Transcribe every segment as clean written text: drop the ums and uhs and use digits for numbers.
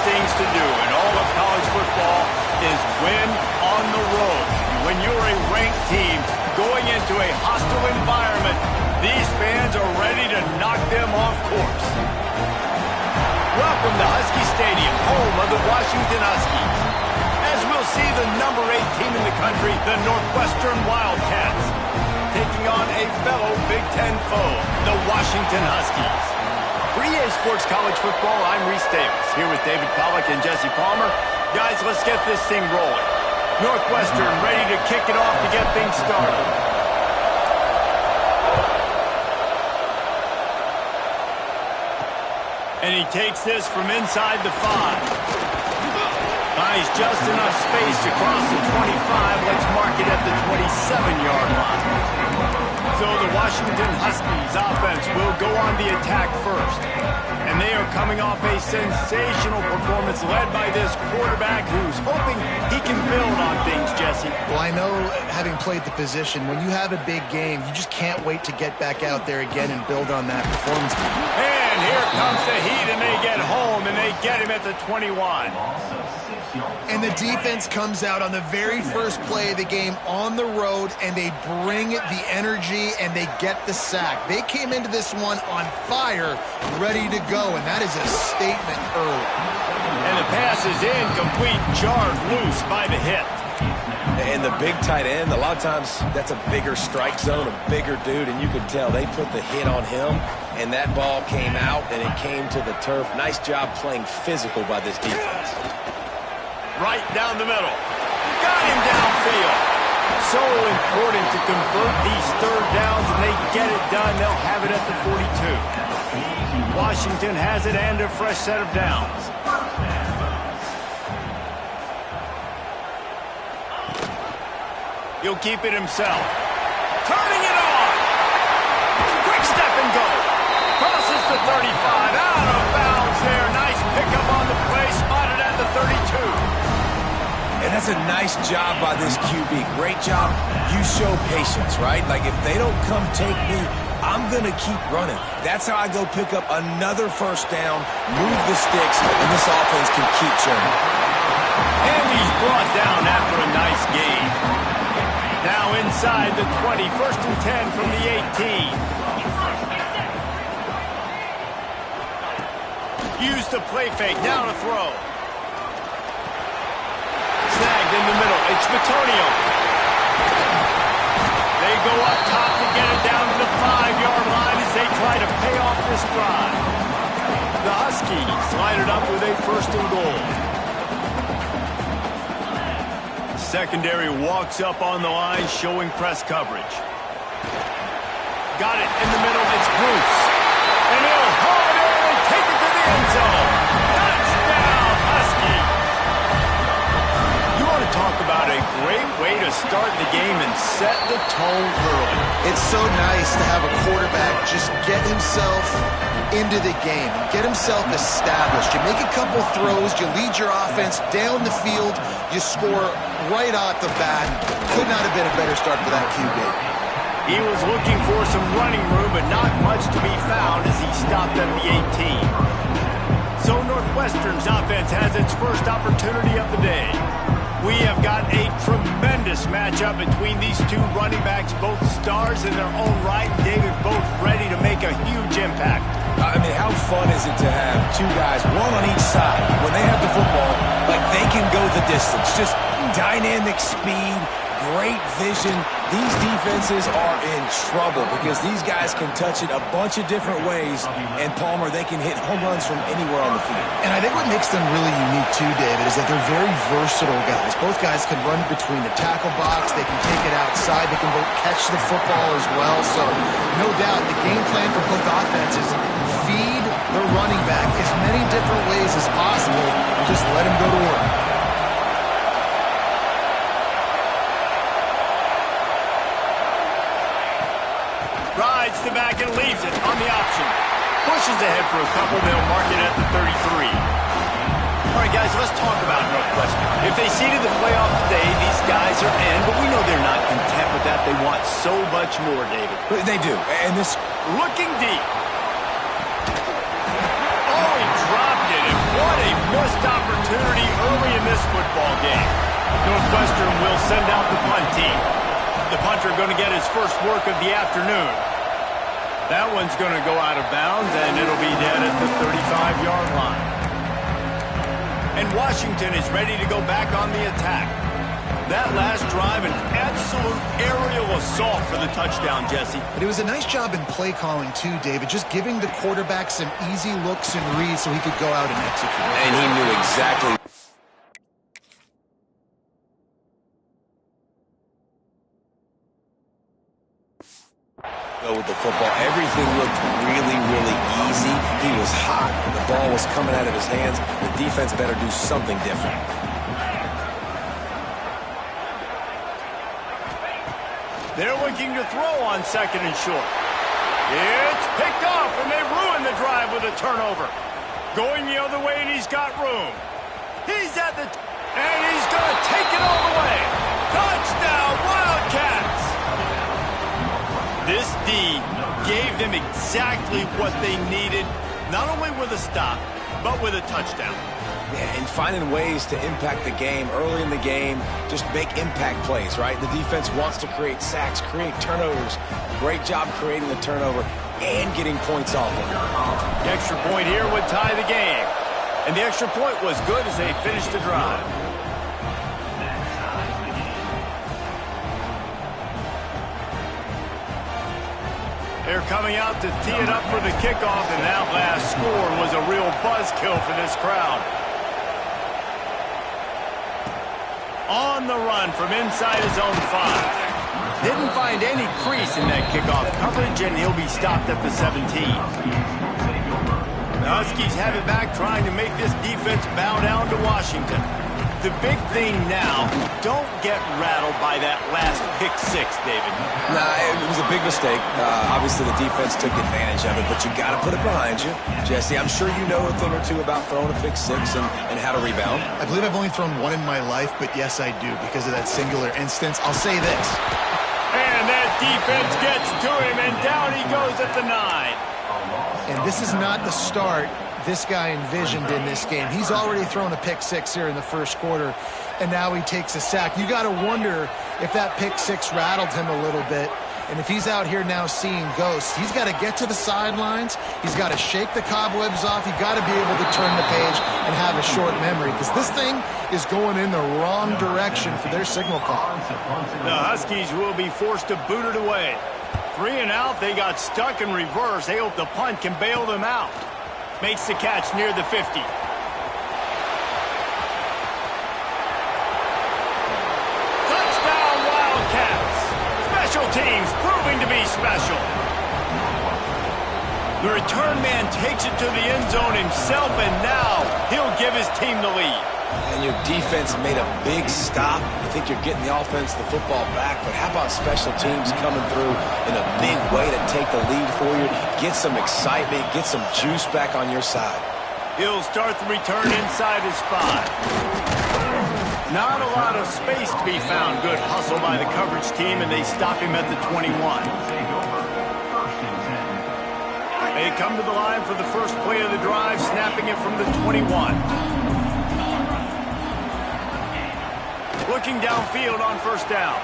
things to do in all of college football is win on the road. When you're a ranked team going into a hostile environment, these fans are ready to knock them off course. Welcome to Husky Stadium, home of the Washington Huskies. As we'll see the number 8 team in the country, the Northwestern Wildcats, taking on a fellow Big Ten foe, the Washington Huskies. For EA Sports College Football, I'm Reese Davis, here with David Pollack and Jesse Palmer. Guys, let's get this thing rolling. Northwestern ready to kick it off to get things started. And he takes this from inside the 5. Buys just enough space to cross the 25. Let's mark it at the 27-yard line. So the Washington Huskies offense will go on the attack first. And they are coming off a sensational performance led by this quarterback who's hoping he can build on things, Jesse. Well, I know, having played the position, when you have a big game, you just can't wait to get back out there again and build on that performance. And here comes the heat, and they get home, and they get him at the 21. And the defense comes out on the very first play of the game on the road, and they bring the energy, and they get the sack. They came into this one on fire, ready to go, and that is a statement early. And the pass is incomplete, jarred loose by the hit. And the big tight end, a lot of times that's a bigger strike zone, a bigger dude, and you can tell they put the hit on him, and that ball came out, and it came to the turf. Nice job playing physical by this defense. Right down the middle. Got him downfield. So important to convert these third downs, and they get it done. They'll have it at the 42. Washington has it and a fresh set of downs. He'll keep it himself. Turning it on. Quick step and go. Crosses the 35. Out of bounds there. Nice pickup on the play. Spotted at the 32. And that's a nice job by this QB. Great job. You show patience, right? Like, if they don't come take me, I'm going to keep running. That's how I go pick up another first down, move the sticks, and this offense can keep churning. And he's brought down after a nice gain. Now inside the 20, 1st and 10 from the 18. Use the play fake, now to throw. Snagged in the middle, it's Bitonio. They go up top to get it down to the 5-yard line as they try to pay off this drive. The Huskies line it up with a 1st and goal. Secondary walks up on the line, showing press coverage. Got it in the middle, it's Bruce. And he'll haul it in and take it to the end zone. Touchdown, Husky! You want to talk about a great way to start the game and set the tone early. It's so nice to have a quarterback just get himself into the game, get himself established. You make a couple throws, you lead your offense down the field, you score right off the bat. Could not have been a better start for that QB. He was looking for some running room, but not much to be found as he stopped at the 18. So Northwestern's offense has its first opportunity of the day. We have got a tremendous matchup between these two running backs, both stars in their own right, and David, both ready to make a huge impact. I mean, how fun is it to have two guys, one on each side, when they have the football, like they can go the distance. Just dynamic speed, great vision. These defenses are in trouble because these guys can touch it a bunch of different ways, and Palmer, they can hit home runs from anywhere on the field. And I think what makes them really unique too, David, is that they're very versatile guys. Both guys can run between the tackle box, they can take it outside, they can both catch the football as well. So no doubt the game plan for both offenses, feed the running back as many different ways as possible and just let him go to work. Rides the back and leaves it on the option. Pushes ahead for a couple. They'll mark it at the 33. All right, guys, let's talk about Northwestern. If they seeded the playoff today, these guys are in, but we know they're not content with that. They want so much more, David. They do. And this looking deep. Oh, he dropped it, and what a missed opportunity early in this football game. Northwestern will send out the punt team. The punter going to get his first work of the afternoon. That one's going to go out of bounds, and it'll be dead at the 35-yard line. And Washington is ready to go back on the attack. That last drive, an absolute aerial assault for the touchdown, Jesse. But it was a nice job in play calling, too, David, just giving the quarterback some easy looks and reads so he could go out and execute. And he knew exactly. Go with the football. Everything looked really, really easy. He was hot. The ball was coming out of his hands. The defense better do something different. They're looking to throw on second and short. It's picked off, and they ruin the drive with a turnover. Going the other way, and he's got room. He's at the... and he's going to take it all the way. Touchdown, Wildcats! This D gave them exactly what they needed, not only with a stop, but with a touchdown. Yeah, and finding ways to impact the game early in the game, just make impact plays, right? The defense wants to create sacks, create turnovers. Great job creating the turnover and getting points off of it. The extra point here would tie the game. And the extra point was good as they finished the drive. They're coming out to tee it up for the kickoff, and that last score was a real buzzkill for this crowd. On the run from inside his own 5. Didn't find any crease in that kickoff coverage, and he'll be stopped at the 17. The Huskies have it back, trying to make this defense bow down to Washington. The big thing now, don't get rattled by that last pick 6, David. Nah, it was a big mistake. Obviously, the defense took advantage of it, but you got to put it behind you. Jesse, I'm sure you know a thing or two about throwing a pick 6 and how to rebound. I believe I've only thrown one in my life, but yes, I do, because of that singular instance. I'll say this. And that defense gets to him, and down he goes at the 9. And this is not the start this guy envisioned in this game. He's already thrown a pick 6 here in the first quarter, and now he takes a sack. You got to wonder if that pick 6 rattled him a little bit. And if he's out here now seeing ghosts, he's got to get to the sidelines. He's got to shake the cobwebs off. You've got to be able to turn the page and have a short memory, because this thing is going in the wrong direction for their signal call. The Huskies will be forced to boot it away. 3 and out, they got stuck in reverse. They hope the punt can bail them out. Makes the catch near the 50. Touchdown, Wildcats! Special teams proving to be special. The return man takes it to the end zone himself, and now he'll give his team the lead. And your defense made a big stop. I think you're getting the offense the football back, but how about special teams coming through in a big way to take the lead for you, get some excitement, get some juice back on your side. He'll start the return inside his 5. Not a lot of space to be found. Good hustle by the coverage team, and they stop him at the 21. They come to the line for the first play of the drive, snapping it from the 21. Looking downfield on first down.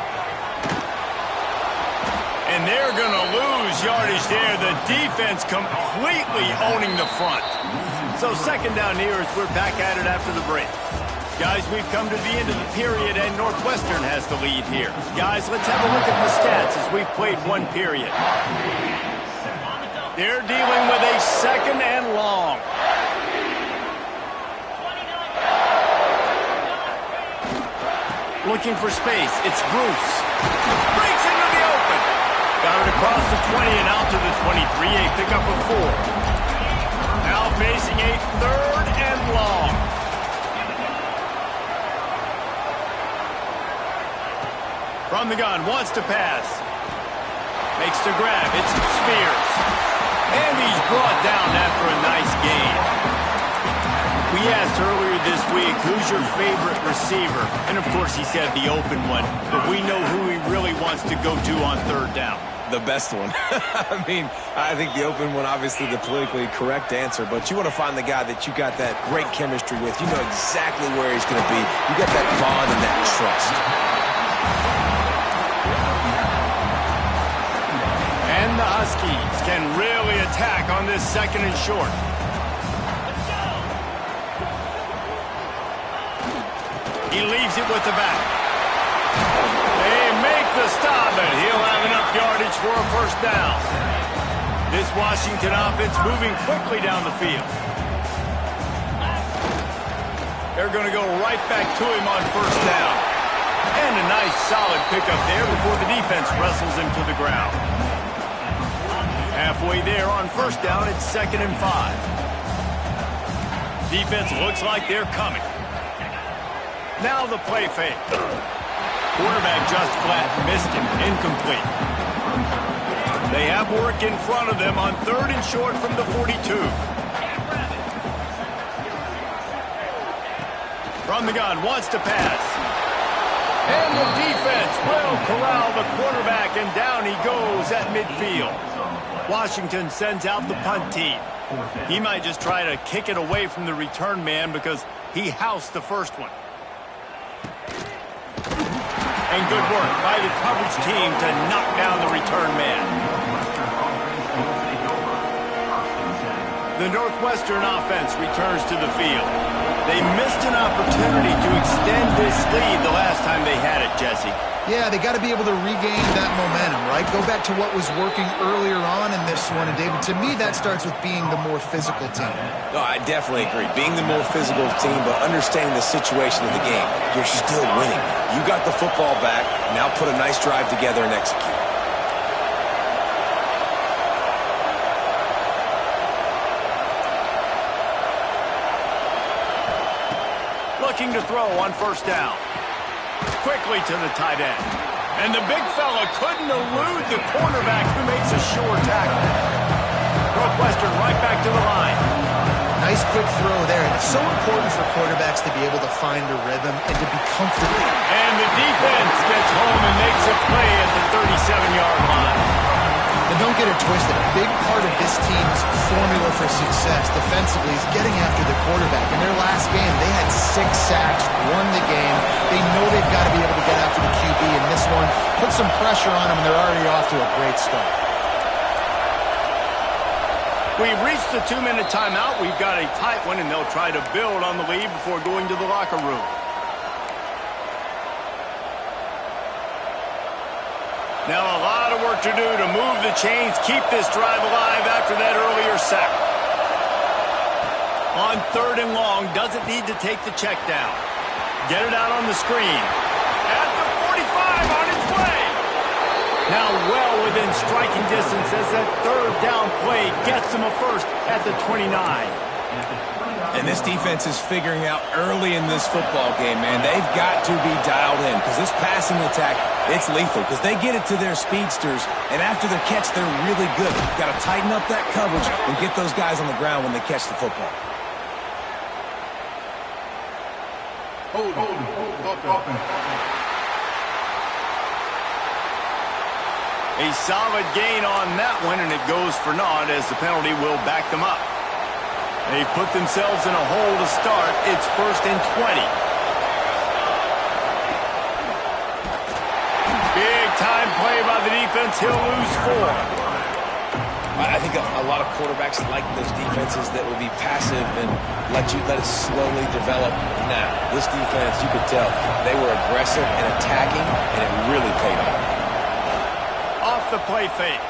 And they're going to lose yardage there. The defense completely owning the front. So second down here as we're back at it after the break. Guys, we've come to the end of the period, and Northwestern has the lead here. Guys, let's have a look at the stats as we've played one period. They're dealing with a second and long. Looking for space. It's Bruce. Breaks into the open. Got it across the 20 and out to the 23. A pickup of 4. Now facing a third and long. From the gun, wants to pass. Makes the grab. It's Spears. And he's brought down after a nice gain. We asked earlier this week, who's your favorite receiver? And of course he said the open one, but we know who he really wants to go to on third down. The best one. I mean, I think the open one, obviously the politically correct answer, but you want to find the guy that you got that great chemistry with. You know exactly where he's going to be. You got that bond and that trust. And the Huskies can really attack on this 2nd and short. He leaves it with the back. They make the stop, and he'll have enough yardage for a 1st down. This Washington offense moving quickly down the field. They're going to go right back to him on 1st down. And a nice solid pickup there before the defense wrestles him to the ground. Halfway there on 1st down, it's 2nd and 5. Defense looks like they're coming. Now the play fake. Quarterback just flat missed him. Incomplete. They have work in front of them on 3rd and short from the 42. From the gun, wants to pass. And the defense will corral the quarterback, and down he goes at midfield. Washington sends out the punt team. He might just try to kick it away from the return man because he housed the first one. And good work by the coverage team to knock down the return man. The Northwestern offense returns to the field. They missed an opportunity to extend this lead the last time they had it, Jesse. Yeah, they got to be able to regain that momentum, right? Go back to what was working earlier on in this one. And, David, to me, that starts with being the more physical team. No, I definitely agree. Being the more physical team, but understanding the situation of the game. You're still winning. You got the football back. Now put a nice drive together and execute. Looking to throw on 1st down. Quickly to the tight end. And the big fella couldn't elude the cornerback who makes a sure tackle. Northwestern right back to the line. Nice quick throw there. And it's so important for quarterbacks to be able to find a rhythm and to be comfortable. And the defense gets home and makes a play at the 37-yard line. And don't get it twisted. A big part of this team's formula for success defensively is getting after the quarterback. In their last game, they had 6 sacks, won the game. They know they've got to be able to get after the QB in this one, put some pressure on them, and they're already off to a great start. We've reached the 2-minute timeout. We've got a tight one, and they'll try to build on the lead before going to the locker room. Now a lot of work to do to move the chains, keep this drive alive after that earlier sack. On 3rd and long, doesn't need to take the check down. Get it out on the screen. At the 45, on its way. Now well within striking distance as that 3rd down play gets him a 1st at the 29. And this defense is figuring out early in this football game, man. They've got to be dialed in because this passing attack, it's lethal because they get it to their speedsters, and after the catch, they're really good. You've got to tighten up that coverage and get those guys on the ground when they catch the football. A solid gain on that one, and it goes for naught as the penalty will back them up. They've put themselves in a hole to start. It's 1st and 20. Big time play by the defense. He'll lose 4. I think a lot of quarterbacks like those defenses that will be passive and let it slowly develop. Now, this defense, you could tell, they were aggressive and attacking, and it really paid off. Off the play fake.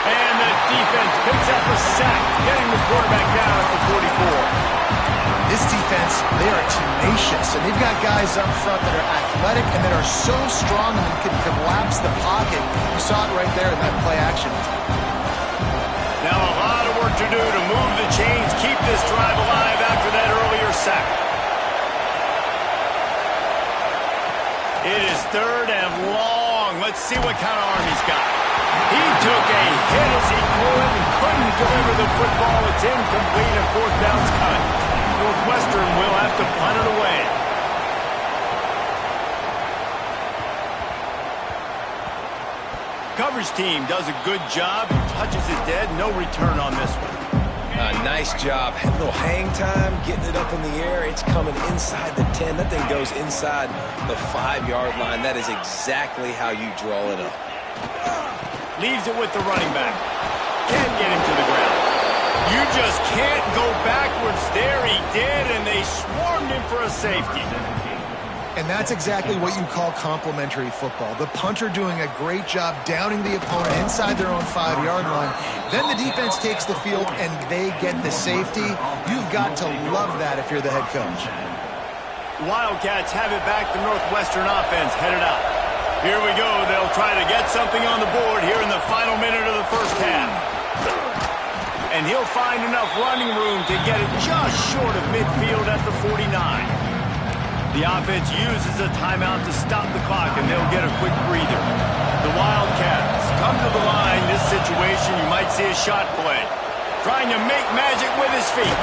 And the defense picks up a sack, getting the quarterback down at the 44. This defense, they are tenacious, and they've got guys up front that are athletic and that are so strong and can collapse the pocket. You saw it right there in that play action. Now a lot of work to do to move the chains, keep this drive alive after that earlier sack. It is 3rd and long. Let's see what kind of arm he's got. He took a hit as he threw it and couldn't deliver the football. It's incomplete and 4th down's cut. Northwestern will have to punt it away. coverage team does a good job. Touches it dead. No return on this one. Nice job. A little hang time, getting it up in the air. It's coming inside the 10. That thing goes inside the 5-yard line. That is exactly how you draw it up. Leaves it with the running back. Can't get him to the ground. You just can't go backwards. There he did, and they swarmed him for a safety. And that's exactly what you call complementary football. The punter doing a great job downing the opponent inside their own 5-yard line. Then the defense takes the field and they get the safety. You've got to love that if you're the head coach. Wildcats have it back. The Northwestern offense headed out. Here we go. They'll try to get something on the board here in the final minute of the first half. And he'll find enough running room to get it just short of midfield at the 49. The offense uses a timeout to stop the clock, and they'll get a quick breather. The Wildcats come to the line. This situation, you might see a shot play. Trying to make magic with his feet.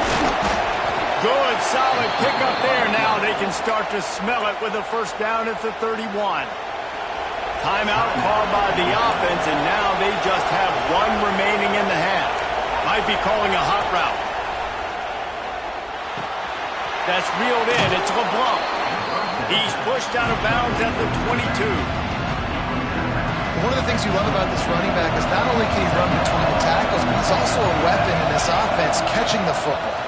Good, solid pickup there. Now they can start to smell it with a first down at the 31. Timeout called by the offense, and now they just have one remaining in the half. Might be calling a hot route. That's reeled in. It's LeBlanc. He's pushed out of bounds at the 22. One of the things you love about this running back is not only can he run between the tackles, but he's also a weapon in this offense, catching the football.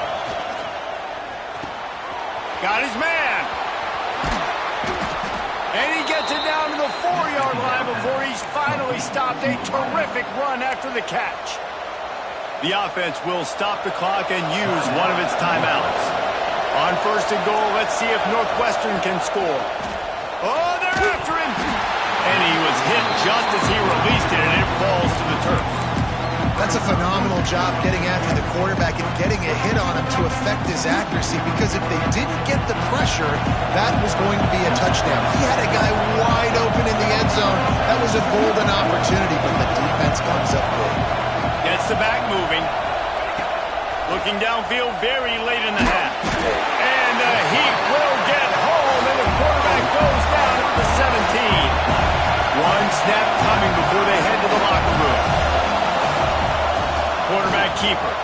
Got his man. And he gets it down to the 4-yard line before he's finally stopped. A terrific run after the catch. The offense will stop the clock and use one of its timeouts. On first and goal, let's see if Northwestern can score. Oh, they're after him. And he was hit just as he released it, and it falls to the turf. That's a phenomenal job getting after the quarterback and getting a hit on him to affect his accuracy, because if they didn't get the pressure, that was going to be a touchdown. He had a guy wide open in the end zone. That was a golden opportunity, but the defense comes up big. Gets the back moving. Looking downfield very late in the half. And the heat will get home, and the quarterback goes down at the 17. One snap coming before they head to the locker room. Quarterback keeper.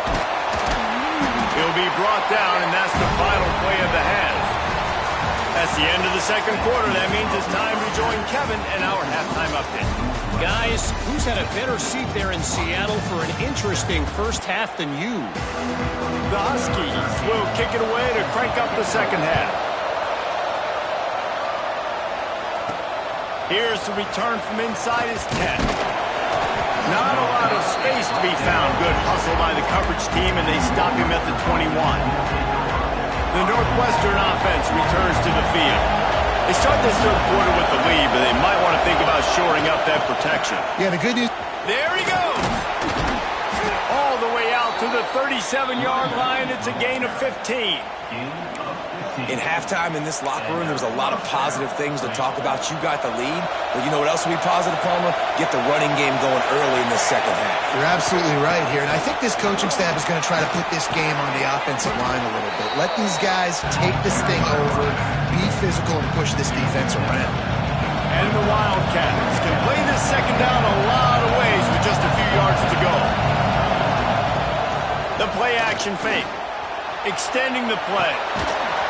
He'll be brought down, and that's the final play of the half. That's the end of the second quarter. That means it's time to join Kevin and our halftime update. Guys, who's had a better seat there in Seattle for an interesting first half than you? The Huskies will kick it away to crank up the second half. Here's the return from inside his 10. Not a lot of space to be found. Good hustle by the coverage team, and they stop him at the 21. The Northwestern offense returns to the field. They start this third quarter with the lead, but they might want to think about shoring up that protection. Yeah, the good news... There he goes! All the way out to the 37-yard line. It's a gain of 15. In halftime in this locker room, there was a lot of positive things to talk about. You got the lead, but you know what else will be positive, Palmer? Get the running game going early in the second half. You're absolutely right here, and I think this coaching staff is going to try to put this game on the offensive line a little bit. Let these guys take this thing over, be physical, and push this defense around. And the Wildcats can play this second down a lot of ways with just a few yards to go. The play action fake. Extending the play.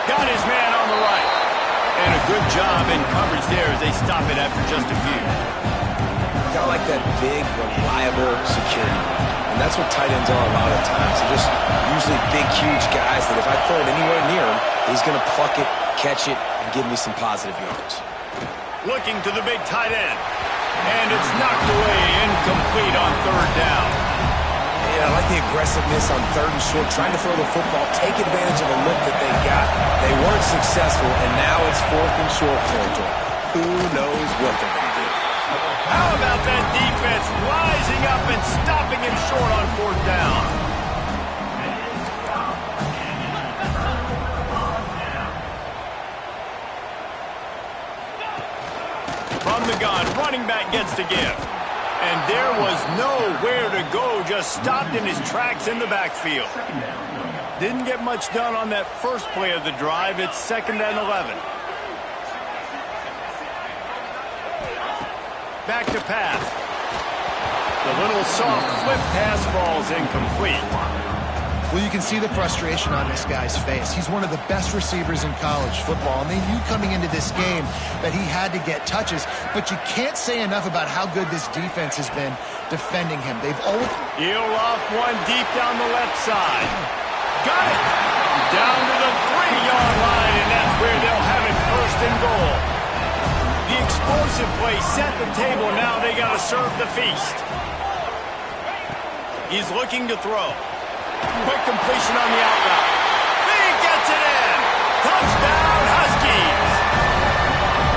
Got his man on the right. And a good job in coverage there as they stop it after just a few. Kind of like that big, reliable security. And that's what tight ends are a lot of times. They're just usually big, huge guys that if I throw it anywhere near him, he's going to pluck it, catch it, and give me some positive yards. Looking to the big tight end. And it's knocked away, incomplete on third down. Yeah, I like the aggressiveness on third and short, trying to throw the football, take advantage of a look that they got. They weren't successful, and now it's fourth and short territory. Who knows what they're going to do? How about that defense rising up and stopping him short on fourth down? From the gun, running back gets to give. And there was nowhere to go, just stopped in his tracks in the backfield. Didn't get much done on that first play of the drive. It's 2nd and 11. Back to pass. The little soft flip pass falls incomplete. Well, you can see the frustration on this guy's face. He's one of the best receivers in college football, and they knew coming into this game that he had to get touches, but you can't say enough about how good this defense has been defending him. They've always... He'll off one deep down the left side. Got it! Down to the 3-yard line, and that's where they'll have it first and goal. The explosive play set the table. Now they got to serve the feast. He's looking to throw. Quick completion on the out route. He gets it in. Touchdown, Huskies.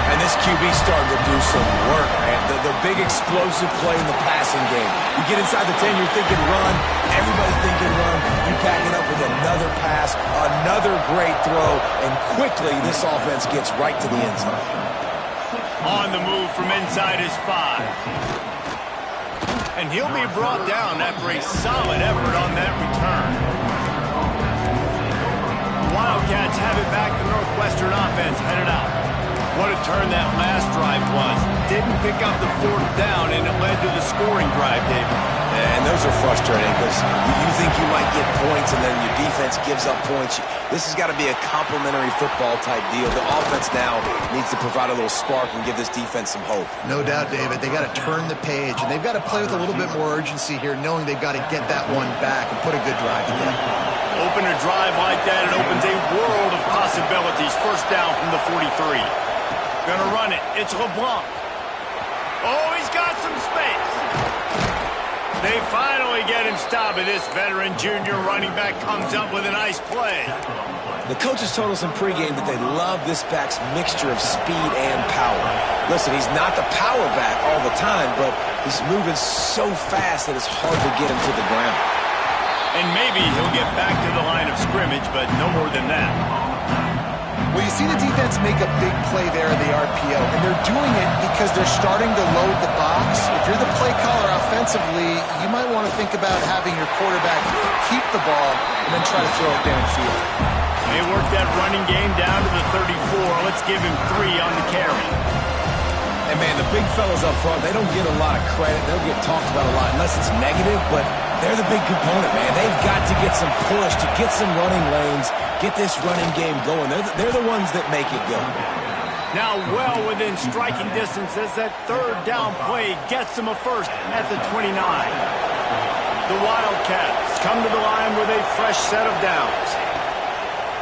And this QB starting to do some work, man. The big explosive play in the passing game. You get inside the 10, you're thinking run. Everybody thinking run. You back it up with another pass, another great throw, and quickly this offense gets right to the end zone. On the move from inside his 5. And he'll be brought down after a solid effort on that return. The Wildcats have it back. The Northwestern offense headed out. What a turn that last drive was. Didn't pick up the 4th down, and it led to the scoring drive, David. And those are frustrating because you think you might get points and then your defense gives up points. This has got to be a complementary football type deal. The offense now needs to provide a little spark and give this defense some hope. No doubt, David. They got to turn the page, and they've got to play with a little bit more urgency here, knowing they've got to get that one back and put a good drive together. Open a drive like that, it opens a world of possibilities. First down from the 43. Gonna run it. It's LeBlanc. Oh, he's got some space. They finally get him stopped, and this veteran junior running back comes up with a nice play. The coaches told us in pregame that they love this back's mixture of speed and power. Listen, he's not the power back all the time, but he's moving so fast that it's hard to get him to the ground. And maybe he'll get back to the line of scrimmage, but no more than that. Well, you see the defense make a big play there in the RPO, and they're doing it because they're starting to load the box. If you're the play caller offensively, you might want to think about having your quarterback keep the ball and then try to throw it downfield. They work that running game down to the 34. Let's give him 3 on the carry. And, man, the big fellas up front, they don't get a lot of credit. They'll get talked about a lot unless it's negative, but they're the big component, man. They've got to get some push to get some running lanes, get this running game going. They're the ones that make it go. Now well within striking distance as that 3rd down play gets them a first at the 29. The Wildcats come to the line with a fresh set of downs.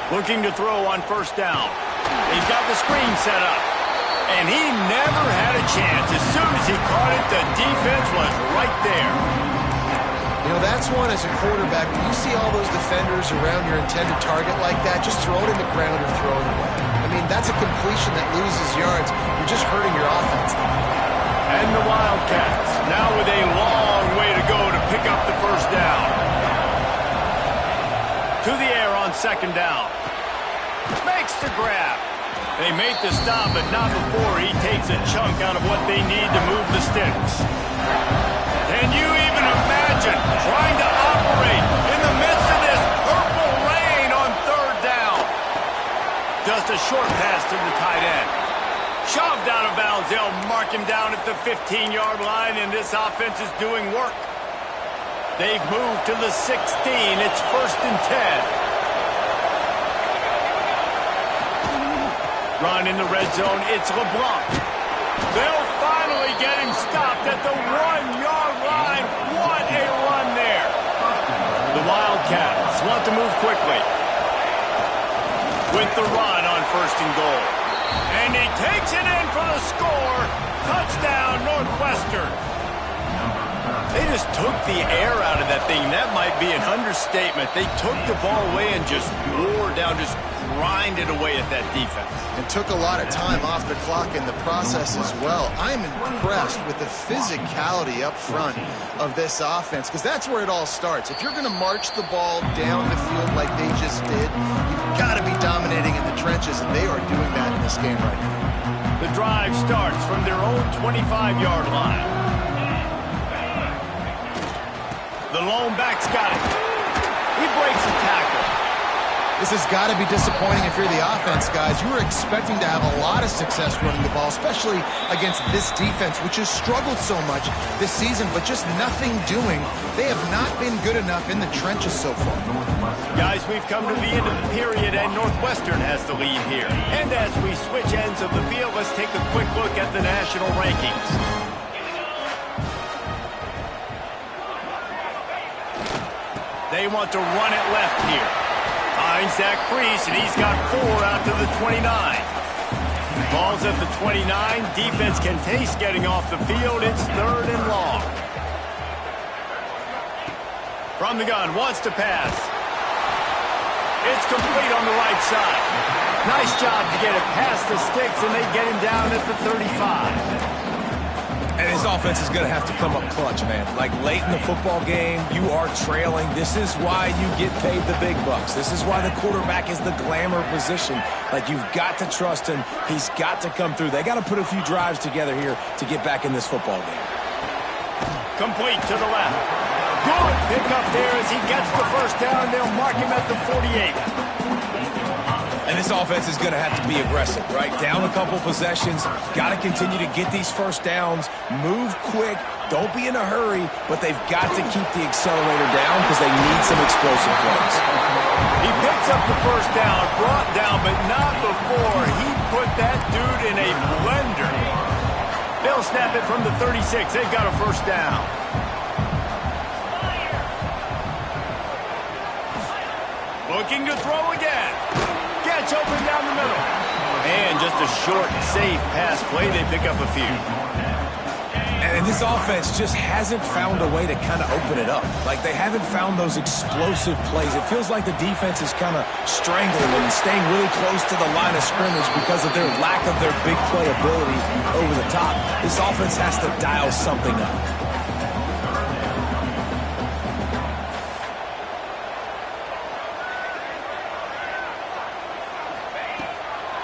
Looking to throw on first down. He's got the screen set up. And he never had a chance. As soon as he caught it, the defense was right there. You know, that's one as a quarterback. When you see all those defenders around your intended target like that, just throw it in the ground or throw it away. I mean, that's a completion that loses yards. You're just hurting your offense. And the Wildcats now with a long way to go to pick up the first down. To the air on 2nd down. Makes the grab. They make the stop, but not before he takes a chunk out of what they need to move the sticks. Can you even imagine trying to operate in the midst of this purple rain on 3rd down? Just a short pass to the tight end. Shoved out of bounds. They'll mark him down at the 15-yard line, and this offense is doing work. They've moved to the 16. It's 1st and 10. Run in the red zone. It's LeBlanc. They'll finally get him stopped at the 1-yard line. What a run there. The Wildcats want to move quickly. With the run on 1st and goal. And he takes it in for the score. Touchdown, Northwestern. They just took the air out of that thing. That might be an understatement. They took the ball away and just wore down, just grinded away at that defense. And took a lot of time off the clock in the process as well. I'm impressed with the physicality up front of this offense, because that's where it all starts. If you're going to march the ball down the field like they just did, you've got to be dominating in the trenches, and they are doing that in this game right now. The drive starts from their own 25-yard line. The lone back's got it. He breaks the tackle. This has got to be disappointing if you're the offense, guys. You were expecting to have a lot of success running the ball, especially against this defense, which has struggled so much this season, but just nothing doing. They have not been good enough in the trenches so far. Guys, we've come to the end of the period, and Northwestern has the lead here. And as we switch ends of the field, let's take a quick look at the national rankings. They want to run it left here. Finds that crease, and he's got 4 out to the 29. Ball's at the 29. Defense can taste getting off the field. It's 3rd and long. From the gun, wants to pass. It's complete on the right side. Nice job to get it past the sticks, and they get him down at the 35. And his offense is going to have to come up clutch, man. Like late in the football game, you are trailing. This is why you get paid the big bucks. This is why the quarterback is the glamour position. Like, you've got to trust him. He's got to come through. They got to put a few drives together here to get back in this football game. Complete to the left. Good pick up there as he gets the first down. They'll mark him at the 48. And this offense is going to have to be aggressive, right? Down a couple possessions. Got to continue to get these first downs. Move quick. Don't be in a hurry. But they've got to keep the accelerator down because they need some explosive plays. He picks up the first down. Brought down, but not before he put that dude in a blender. They'll snap it from the 36. They've got a first down. Looking to throw again. Gets open down the middle. And just a short, safe pass play. They pick up a few. And this offense just hasn't found a way to kind of open it up. Like, they haven't found those explosive plays. It feels like the defense is kind of strangling and staying really close to the line of scrimmage because of their lack of their big play ability over the top. This offense has to dial something up.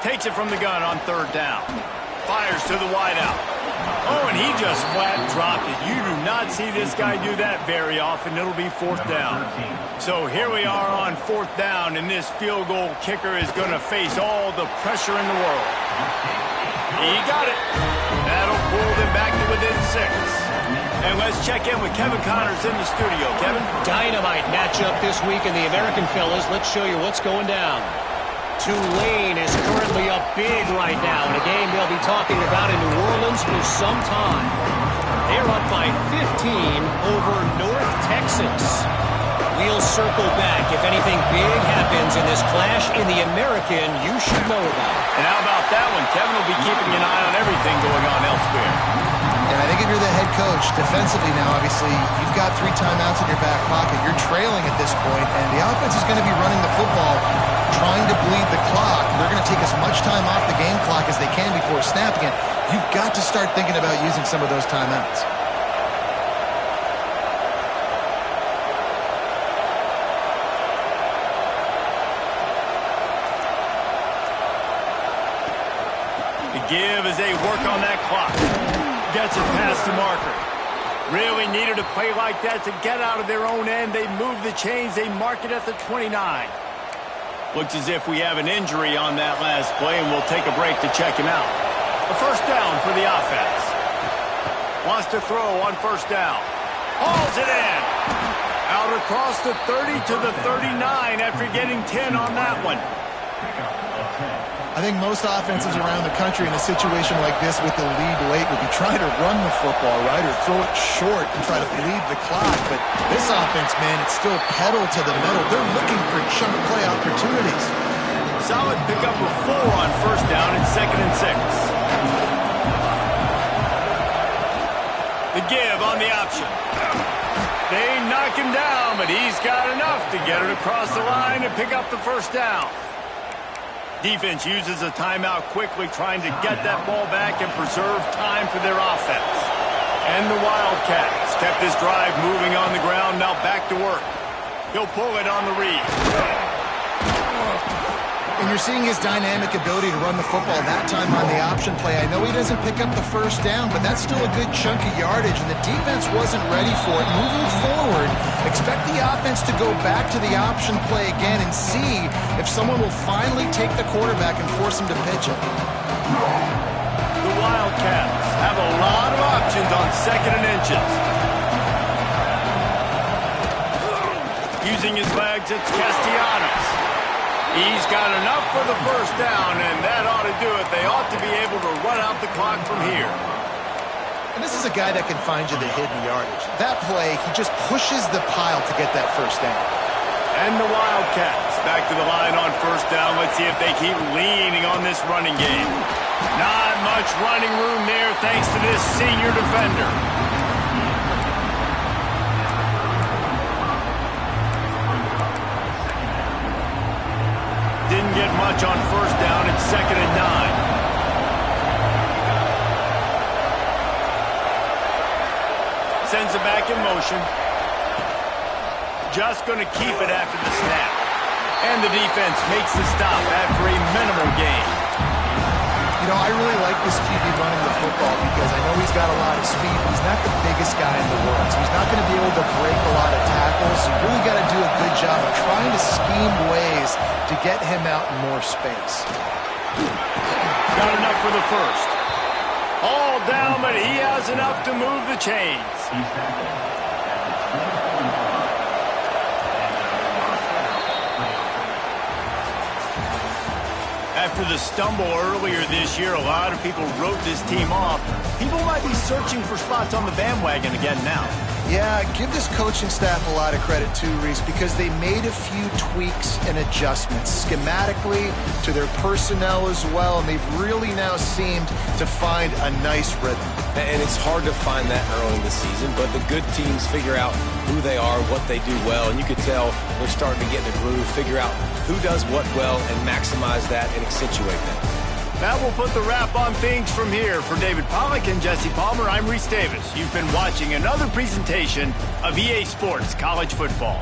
Takes it from the gun on 3rd down. Fires to the wideout. Oh, and he just flat dropped it. You do not see this guy do that very often. It'll be 4th down. So here we are on 4th down, and this field goal kicker is going to face all the pressure in the world. He got it. That'll pull them back to within 6. And let's check in with Kevin Connors in the studio. Kevin? Dynamite matchup this week in the American, fellas. Let's show you what's going down. Tulane is currently up big right now in a game they'll be talking about in New Orleans for some time. They're up by 15 over North Texas. We'll circle back if anything big happens in this clash in the American you should know about. And how about that one? Kevin will be keeping an eye on everything going on elsewhere. And I think if you're the head coach, defensively now, obviously, you've got 3 timeouts in your back pocket. You're trailing at this point, and the offense is going to be running the football, trying to bleed the clock. They're going to take as much time off the game clock as they can before snapping it. You've got to start thinking about using some of those timeouts. The give as they work on that clock. Gets it past the marker. Really needed a play like that to get out of their own end. They move the chains. They mark it at the 29. Looks as if we have an injury on that last play, and we'll take a break to check him out. A first down for the offense. Wants to throw on 1st down. Hauls it in. Out across the 30 to the 39 after getting 10 on that one. I think most offenses around the country in a situation like this with the lead late would be trying to run the football, right, or throw it short and try to bleed the clock. But this offense, man, it's still pedal to the metal. They're looking for chunk play opportunities. Solid pickup of 4 on 1st down and 2nd and 6. The give on the option. They knock him down, but he's got enough to get it across the line and pick up the 1st down. Defense uses a timeout quickly, trying to get that ball back and preserve time for their offense. And the Wildcats kept this drive moving on the ground, now back to work. He'll pull it on the read. And you're seeing his dynamic ability to run the football that time on the option play. I know he doesn't pick up the first down, but that's still a good chunk of yardage, and the defense wasn't ready for it. Moving forward, expect the offense to go back to the option play again and see if someone will finally take the quarterback and force him to pitch it. The Wildcats have a lot of options on 2nd and inches. Using his legs, it's Castellanos. He's got enough for the first down, and that ought to do it. They ought to be able to run out the clock from here. And this is a guy that can find you the hidden yardage. That play, he just pushes the pile to get that first down. And the Wildcats back to the line on first down. Let's see if they keep leaning on this running game. Not much running room there thanks to this senior defender. Didn't get much on first down. It's 2nd and 9. Sends it back in motion. Just going to keep it after the snap. And the defense makes the stop after a minimal gain. You know, I really like this QB running the football because I know he's got a lot of speed. He's not the biggest guy in the world, so he's not going to be able to break a lot of tackles. So you really got to do a good job of trying to scheme ways to get him out in more space. Got enough for the first. All down, but he has enough to move the chains. After the stumble earlier this year, a lot of people wrote this team off. People might be searching for spots on the bandwagon again now. Yeah, give this coaching staff a lot of credit too, Reese, because they made a few tweaks and adjustments schematically to their personnel as well, and they've really now seemed to find a nice rhythm. And it's hard to find that early in the season, but the good teams figure out who they are, what they do well, and you could tell they're starting to get in the groove, figure out who does what well, and maximize that and accentuate that. That will put the wrap on things from here. For David Pollack and Jesse Palmer, I'm Reese Davis. You've been watching another presentation of EA Sports College Football.